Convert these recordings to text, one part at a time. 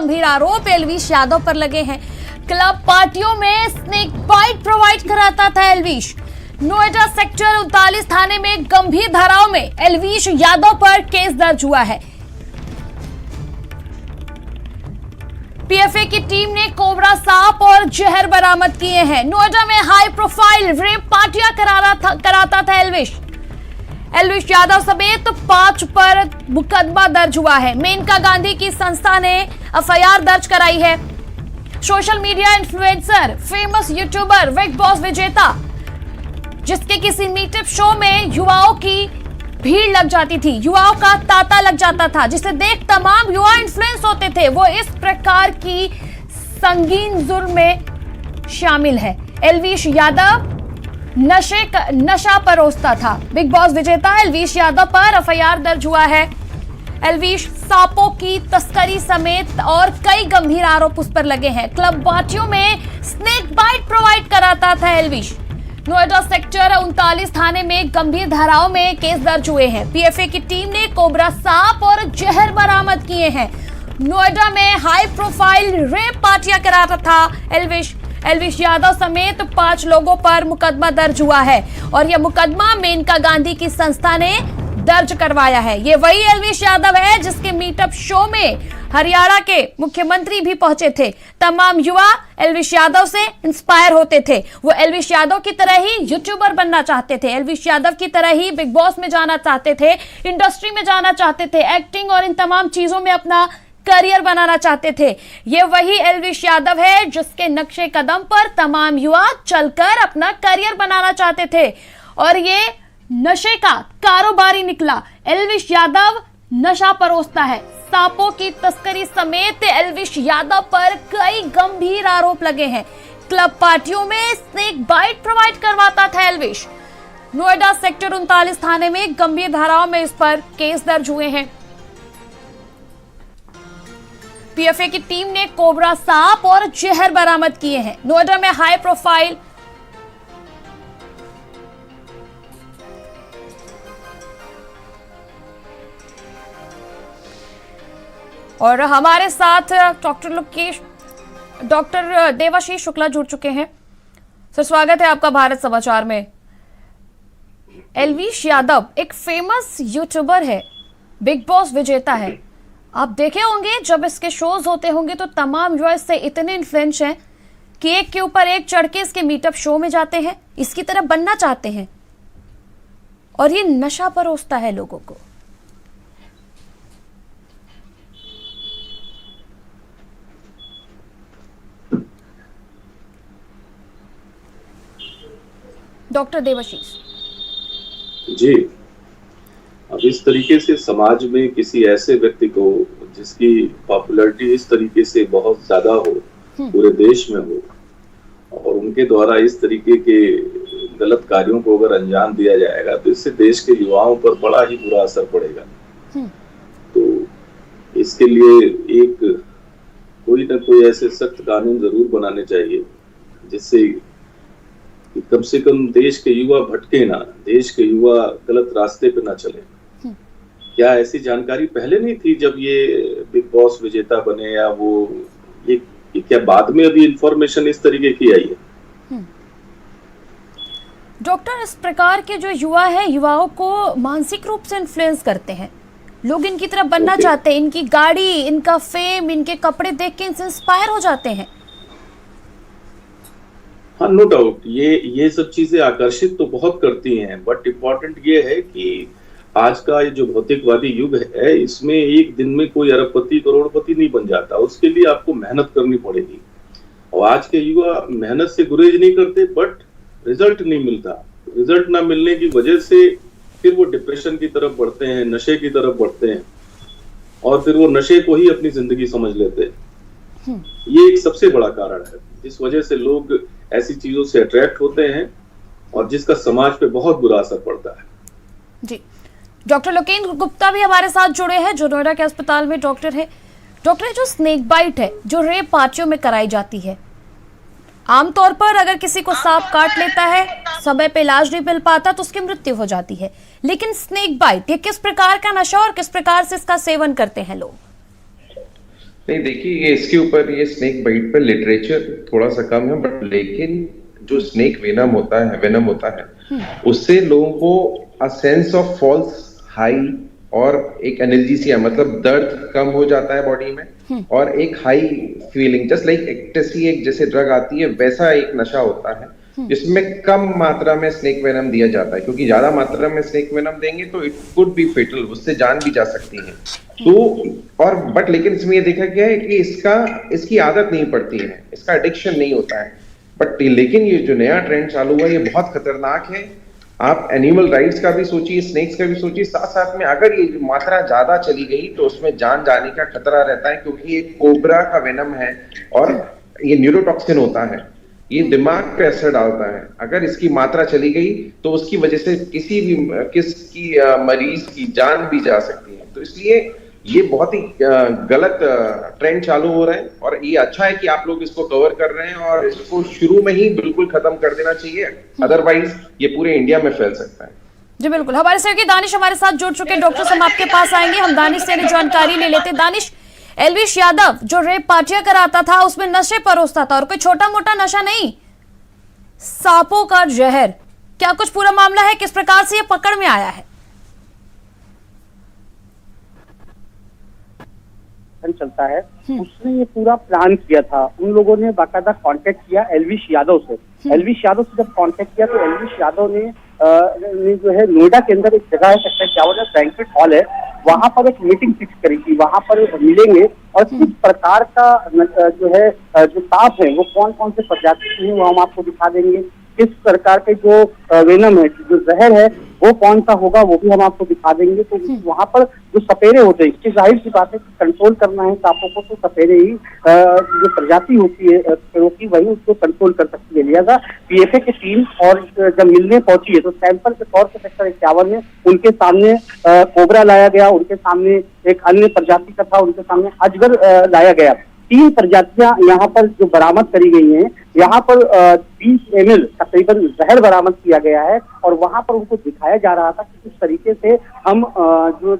गंभीर आरोप एल्विश यादव पर लगे हैं। क्लब पार्टियों में स्नेक बाइट प्रोवाइड कराता था एल्विश। नोएडा सेक्टर 39 थाने में गंभीर धाराओं में एल्विश यादव पर केस दर्ज हुआ है। पीएफए की टीम ने कोबरा सांप और जहर बरामद किए हैं। नोएडा में हाई प्रोफाइल रेप पार्टियां कराता था एल्विश यादव समेत 5 पर मुकदमा दर्ज हुआ है। मेनका गांधी की संस्था ने एफआईआर दर्ज कराई है। Social media influencer, famous YouTuber, big boss विजेता, जिसके किसी मीटअप शो में युवाओं की भीड़ लग जाती थी, युवाओं का तांता लग जाता था, जिसे देख तमाम युवा इन्फ्लुएंस होते थे। वो इस प्रकार की संगीन जुर्म में शामिल है। एल्विश यादव नशा परोसता था। बिग बॉस विजेता एल्विश यादव पर एफआईआर दर्ज हुआ है। एल्विश सांपों की तस्करी समेत और कई गंभीर आरोप उस पर लगे हैं। क्लब पार्टियों में स्नेक बाइट प्रोवाइड कराता था एल्विश। नोएडा सेक्टर 39 थाने में गंभीर धाराओं में केस दर्ज हुए हैं। पीएफए की टीम ने कोबरा सांप और जहर बरामद किए हैं। नोएडा में हाई प्रोफाइल रेप पार्टियां कराता था एल्विश यादव समेत 5 लोगों पर मुकदमा दर्ज हुआ है और यह मुकदमा मेनका गांधी की संस्था ने दर्ज करवाया है। ये वही एल्विश यादव है जिसके मीटअप शो में हरियाणा के मुख्यमंत्री भी पहुंचे थे। तमाम युवा एल्विश यादव से इंस्पायर होते थे। वो एल्विश यादव की तरह ही यूट्यूबर बनना चाहते थे, एल्विश यादव की तरह ही बिग बॉस में जाना चाहते थे, इंडस्ट्री में जाना चाहते थे, एक्टिंग और इन तमाम चीजों में अपना करियर बनाना चाहते थे। ये वही एल्विश यादव है जिसके नक्शे कदम पर तमाम युवा चलकर अपना करियर बनाना चाहते थे और ये नशे का कारोबारी निकला। एल्विश यादव नशा परोसता है। सांपों की तस्करी समेत एल्विश यादव पर कई गंभीर आरोप लगे हैं। क्लब पार्टियों में स्नेक बाइट प्रोवाइड करवाता था एल्विश। नोएडा सेक्टर 39 थाने में गंभीर धाराओं में इस पर केस दर्ज हुए हैं। पीएफए की टीम ने कोबरा सांप और जहर बरामद किए हैं। नोएडा में हाई प्रोफाइल और हमारे साथ डॉक्टर देवाशीष शुक्ला जुड़ चुके हैं। सर, स्वागत है आपका भारत समाचार में। एल्विश यादव एक फेमस यूट्यूबर है, बिग बॉस विजेता है। आप देखे होंगे जब इसके शोज होते होंगे तो तमाम युवा इससे इतने इन्फ्लुएंस हैं कि एक के ऊपर एक चढ़ के इसके मीटअप शो में जाते हैं, इसकी तरह बनना चाहते हैं और ये नशा परोसता है लोगों को। डॉक्टर देवाशीष जी, अब इस तरीके से समाज में किसी ऐसे व्यक्ति को जिसकी पॉपुलैरिटी इस तरीके से बहुत ज्यादा हो, पूरे देश में हो और उनके द्वारा इस तरीके के गलत कार्यों को अगर अंजाम दिया जाएगा तो इससे देश के युवाओं पर बड़ा ही बुरा असर पड़ेगा। तो इसके लिए एक कोई ना कोई ऐसे सख्त कानून जरूर बनाने चाहिए जिससे कम से कम देश के युवा भटके ना, देश के युवा गलत रास्ते पे ना चले। क्या ऐसी जानकारी पहले नहीं थी जब ये बिग बॉस विजेता बने, या वो ये क्या बाद में अभी इंफॉर्मेशन इस तरीके की आई है? डॉक्टर, इस प्रकार के जो युवा है, युवाओं को मानसिक रूप से इन्फ्लुएंस करते हैं। लोग इनकी तरफ बनना चाहते हैं, इनकी गाड़ी, इनका फेम, इनके कपड़े देख के इनसे इंस्पायर हो जाते हैं। हाँ, नो डाउट, ये सब चीजें आकर्षित तो बहुत करती हैं, बट इम्पोर्टेंट ये है कि आज का ये जो भौतिकवादी युग है, इसमें एक दिन में कोई अरबपति करोड़पति नहीं बन जाता। उसके लिए आपको मेहनत करनी पड़ेगी और आज के युवा मेहनत से गुरेज नहीं करते, बट रिजल्ट नहीं मिलता। रिजल्ट ना मिलने की वजह से फिर वो डिप्रेशन की तरफ बढ़ते हैं, नशे की तरफ बढ़ते हैं और फिर वो नशे को ही अपनी जिंदगी समझ लेते हैं। ये एक सबसे बड़ा कारण है जिस वजह से लोग ऐसी चीजों से अट्रैक्ट होते हैं और जिसका समाज पे बहुत बुरा असर पड़ता है। जी, डॉक्टर लोकेंद्र गुप्ता भी हमारे साथ जुड़े हैं, जो नोएडा के अस्पताल में डॉक्टर है। डॉक्टर, जो स्नेक बाइट है, जो रेप पार्टियों में कराई जाती है, आमतौर पर अगर किसी को सांप काट लेता है, समय पे इलाज नहीं मिल पाता तो उसकी मृत्यु हो जाती है, लेकिन स्नेक बाइट, ये किस प्रकार का नशा और किस प्रकार से इसका सेवन करते हैं लोग? नहीं, देखिए, ये इसके ऊपर, ये स्नेक बाइट पर लिटरेचर थोड़ा सा कम है, बट लेकिन जो स्नेक वेनम होता है उससे लोगों को a sense of false high और एक एनर्जीसिया, मतलब दर्द कम हो जाता है बॉडी में, और एक high feeling, just like ecstasy, एक जैसे ड्रग आती है वैसा एक नशा होता है जिसमें कम मात्रा में स्नेक वेनम दिया जाता है, क्योंकि ज्यादा मात्रा में स्नेक वेनम देंगे तो इट कुड बी फेटल, उससे जान भी जा सकती है। तो और बट लेकिन इसमें ये देखा गया है कि इसकी आदत नहीं पड़ती है, इसका एडिक्शन नहीं होता है। बट लेकिन ये जो नया ट्रेंड चालू हुआ ये बहुत खतरनाक है। आप एनिमल राइट्स का भी सोचिए, स्नेक्स का भी सोचिए, साथ साथ में अगर ये मात्रा ज्यादा चली गई तो उसमें जान जाने का खतरा रहता है, क्योंकि ये कोबरा का वेनम है और ये न्यूरोटॉक्सिन होता है, ये दिमाग पे असर डालता है। अगर इसकी मात्रा चली गई तो उसकी वजह से किसी मरीज की जान भी जा सकती है। तो इसलिए ये बहुत ही गलत ट्रेंड चालू हो रहा है, और ये अच्छा है कि आप लोग इसको कवर कर रहे हैं और इसको शुरू में ही बिल्कुल खत्म कर देना चाहिए, अदरवाइज ये पूरे इंडिया में फैल सकता है। जी बिल्कुल, हमारे सहयोगी दानिश हमारे साथ जुड़ चुके हैं। डॉक्टर हम आपके पास आएंगे, हम दानिश से जानकारी ले लेते हैं। दानिश, एल्विश यादव जो रेप पार्टियां कराता था उसमें नशे परोसता था, और कोई छोटा मोटा नशा नहीं, सांपों का जहर। क्या कुछ पूरा मामला है, किस प्रकार से ये पकड़ में आया है? चलता है, उसने ये पूरा प्लान किया था। उन लोगों ने बाकायदा कांटेक्ट किया एल्विश यादव से। एल्विश यादव से जब कांटेक्ट किया तो एल्विश यादव ने जो है नोएडा के अंदर एक जगह है, सेक्टर 51 बैंक्वेट हॉल है, वहां पर एक मीटिंग फिक्स करी थी, वहां पर मिलेंगे और किस प्रकार का जो है जो सांप है वो कौन कौन से प्रजाति के हैं वो हम आपको दिखा देंगे, किस प्रकार के जो वेनम है, जो जहर है वो कौन सा होगा वो भी हम आपको दिखा देंगे। तो वहां पर जो सपेरे होते हैं, इसकी जाहिर सी बात है कि कंट्रोल करना है सांपों को, तो सपेरे ही जो प्रजाति होती है सपेरों की वही उसको कंट्रोल कर सकती है। लिहाजा पीएफए की टीम और जब मिलने पहुंची है तो सैंपल के तौर पर सेक्टर 51 में उनके सामने कोबरा लाया गया, उनके सामने एक अन्य प्रजाति का था, उनके सामने अजगर लाया गया। 3 प्रजातियां यहाँ पर जो बरामद करी गई हैं, यहाँ पर 20 ml तकरीबन जहर बरामद किया गया है, और वहां पर उनको दिखाया जा रहा था कि किस तरीके से हम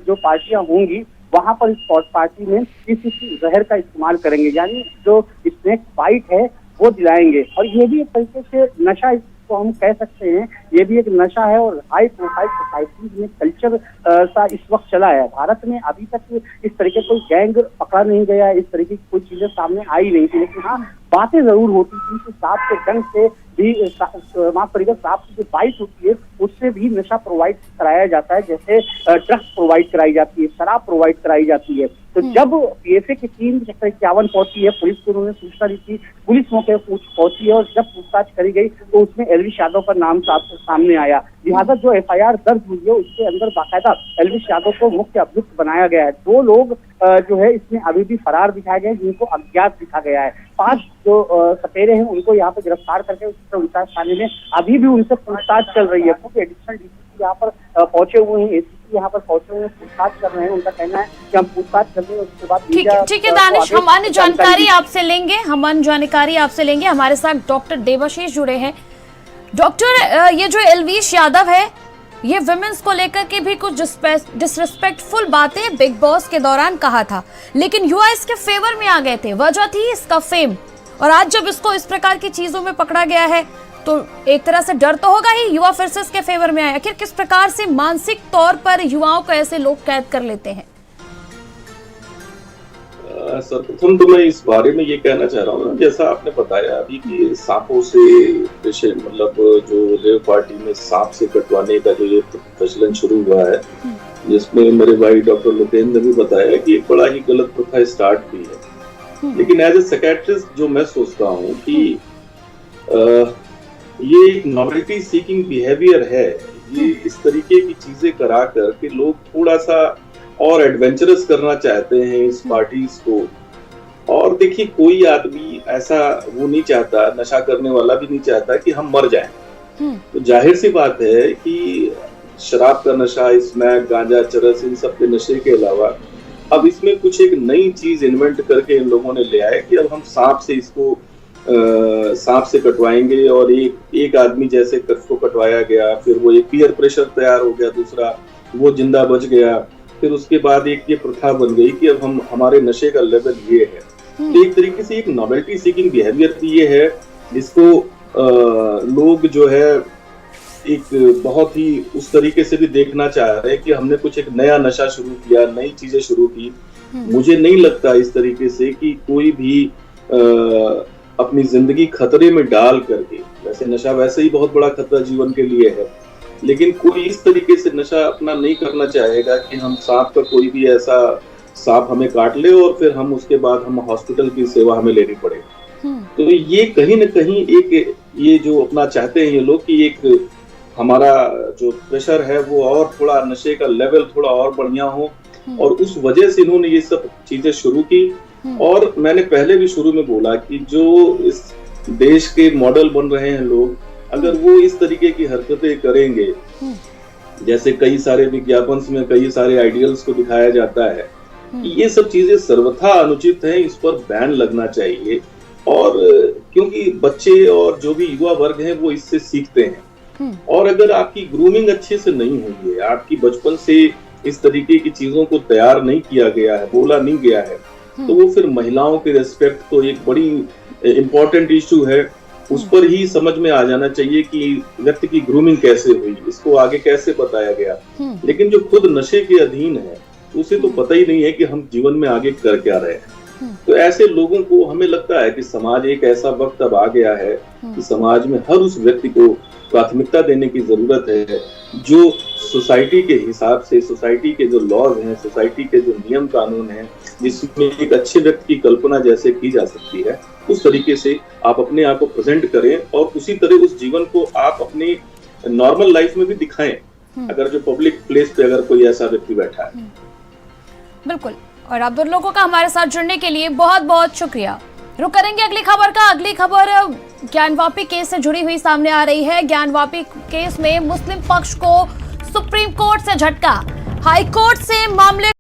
जो पार्टियां होंगी वहां पर इस पार्टी में इस जहर का इस्तेमाल करेंगे, यानी जो स्नेक बाइट है वो दिलाएंगे। और ये भी एक तरीके से नशा इसको हम कह सकते हैं, ये भी एक नशा है। और हाई प्रोफाइल सोसाइटीज में कल्चर सा इस वक्त चला है। भारत में अभी तक इस तरीके कोई गैंग पकड़ा नहीं गया, इस तरीके की कोई चीजें सामने आई नहीं थी, लेकिन हाँ बातें जरूर होती थी कि सांप के डंक से भी, माफ करिएगा, सांप की जो बाइट होती है उससे भी नशा प्रोवाइड कराया जाता है, जैसे ड्रग्स प्रोवाइड कराई जाती है, शराब प्रोवाइड कराई जाती है। तो जब पीएफए की टीम सेक्टर 51 पहुंची है, पुलिस को उन्होंने सूचना दी थी, पुलिस मौके पर पहुंची है और जब पूछताछ करी गई तो उसमें एल्विश यादव का नाम सामने आया। लिहाजा जो एफआईआर दर्ज हुई है उसके अंदर बाकायदा एल्विश यादव को मुख्य अभियुक्त बनाया गया है। 2 लोग जो है इसमें अभी भी फरार दिखाए गए, जिनको अज्ञात दिखा गया है। 5 जो सपेरे हैं उनको यहाँ पे गिरफ्तार करके 49 थाने में अभी भी उनसे पूछताछ चल रही है, क्योंकि एडिशनल डीसीपी यहाँ पर पहुंचे हुए हैं, एसीपी यहाँ पर पहुंचे हुए हैं, पूछताछ कर रहे हैं। उनका कहना है कि हम पूछताछ कर रहे हैं, उसके बाद ठीक है दानिश, हम अन्य जानकारी आपसे लेंगे। हमारे साथ डॉक्टर देवाशीष जुड़े हैं। डॉक्टर, ये जो एल्विश यादव है, ये विमेंस को लेकर के भी कुछ डिसरिस्पेक्टफुल बातें बिग बॉस के दौरान कहा था, लेकिन युवा इसके फेवर में आ गए थे, वजह थी इसका फेम। और आज जब इसको इस प्रकार की चीजों में पकड़ा गया है तो एक तरह से डर तो होगा ही, युवा फिर से इसके फेवर में आए। आखिर किस प्रकार से मानसिक तौर पर युवाओं को ऐसे लोग कैद कर लेते हैं? सर्वप्रथम तो मैं इस बारे में ये कहना चाह रहा हूँ, जैसा आपने बताया अभी कि सांपों से मतलब जो रेव पार्टी में सांप से कटवाने का जो ये प्रचलन शुरू हुआ है, जिसमें मेरे भाई डॉक्टर लोकेंद्र ने भी बताया कि एक बड़ा ही गलत प्रथा स्टार्ट हुई है। लेकिन एज ए साइकियाट्रिस्ट जो मैं सोचता हूँ कि ये एक नॉवेल्टी सीकिंग बिहेवियर है। ये इस तरीके की चीजें करा कर के लोग थोड़ा सा और एडवेंचरस करना चाहते हैं इस पार्टीज को। और देखिए, कोई आदमी ऐसा वो नहीं चाहता, नशा करने वाला भी नहीं चाहता कि हम मर जाएं। तो जाहिर सी बात है कि शराब का नशा, स्मैक, गांजा, चरस, इन सब के नशे के अलावा अब इसमें कुछ एक नई चीज इन्वेंट करके इन लोगों ने ले आया कि अब हम सांप से कटवाएंगे। और एक आदमी जैसे को कटवाया गया, फिर वो एक पीयर प्रेशर तैयार हो गया, दूसरा वो जिंदा बच गया, फिर उसके बाद एक ये प्रथा बन गई कि अब हमारे नशे का लेवल ये है। तो एक तरीके से एक नॉवेल्टी सीकिंग बिहेवियर भी ये है, जिसको लोग जो है एक बहुत ही उस तरीके से भी देखना चाह रहे हैं कि हमने कुछ एक नया नशा शुरू किया, नई चीजें शुरू की। मुझे नहीं लगता इस तरीके से कि कोई भी अपनी जिंदगी खतरे में डाल करके, वैसे नशा वैसे ही बहुत बड़ा खतरा जीवन के लिए है, लेकिन कोई इस तरीके से नशा अपना नहीं करना चाहेगा कि हम सांप का कोई भी ऐसा सांप हमें काट ले और फिर हम उसके बाद हम हॉस्पिटल की सेवा हमें लेनी पड़े। तो ये कहीं न कहीं एक ये जो अपना चाहते हैं ये लोग कि एक हमारा जो प्रेशर है वो और थोड़ा नशे का लेवल थोड़ा और बढ़िया हो, और उस वजह से इन्होंने ये सब चीजें शुरू की। और मैंने पहले भी शुरू में बोला कि जो इस देश के मॉडल बन रहे हैं लोग, अगर वो इस तरीके की हरकतें करेंगे, जैसे कई सारे विज्ञापन में कई सारे आइडियल्स को दिखाया जाता है, ये सब चीजें सर्वथा अनुचित हैं, इस पर बैन लगना चाहिए। और क्योंकि बच्चे और जो भी युवा वर्ग है वो इससे सीखते हैं, और अगर आपकी ग्रूमिंग अच्छे से नहीं हुई है, आपकी बचपन से इस तरीके की चीजों को तैयार नहीं किया गया है, बोला नहीं गया है, तो वो फिर महिलाओं के रिस्पेक्ट तो एक बड़ी इम्पोर्टेंट इश्यू है, उस पर ही समझ में आ जाना चाहिए कि व्यक्ति की ग्रूमिंग कैसे हुई, इसको आगे कैसे बताया गया। लेकिन जो खुद नशे के अधीन है उसे तो पता ही नहीं है कि हम जीवन में आगे कर क्या रहे हैं। तो ऐसे लोगों को हमें लगता है कि समाज एक ऐसा वक्त अब आ गया है कि समाज में हर उस व्यक्ति को प्राथमिकता देने की जरूरत है जो सोसाइटी के हिसाब से, सोसाइटी के जो लॉज हैं, सोसाइटी के जो नियम कानून हैं, जिसमें एक अच्छे व्यक्ति की कल्पना जैसे की जा सकती है, उस तरीके से आप अपने आप को प्रेजेंट करें और उसी तरह उस जीवन को आप अपनी नॉर्मल लाइफ में भी दिखाएं, अगर जो पब्लिक प्लेस पे अगर कोई ऐसा व्यक्ति बैठा है। बिल्कुल। और आप दोनों लोगों का हमारे साथ जुड़ने के लिए बहुत बहुत शुक्रिया। रुक करेंगे अगली खबर का। अगली खबर ज्ञानवापी केस से जुड़ी हुई सामने आ रही है। ज्ञानवापी केस में मुस्लिम पक्ष को सुप्रीम कोर्ट से झटका। हाई कोर्ट से मामले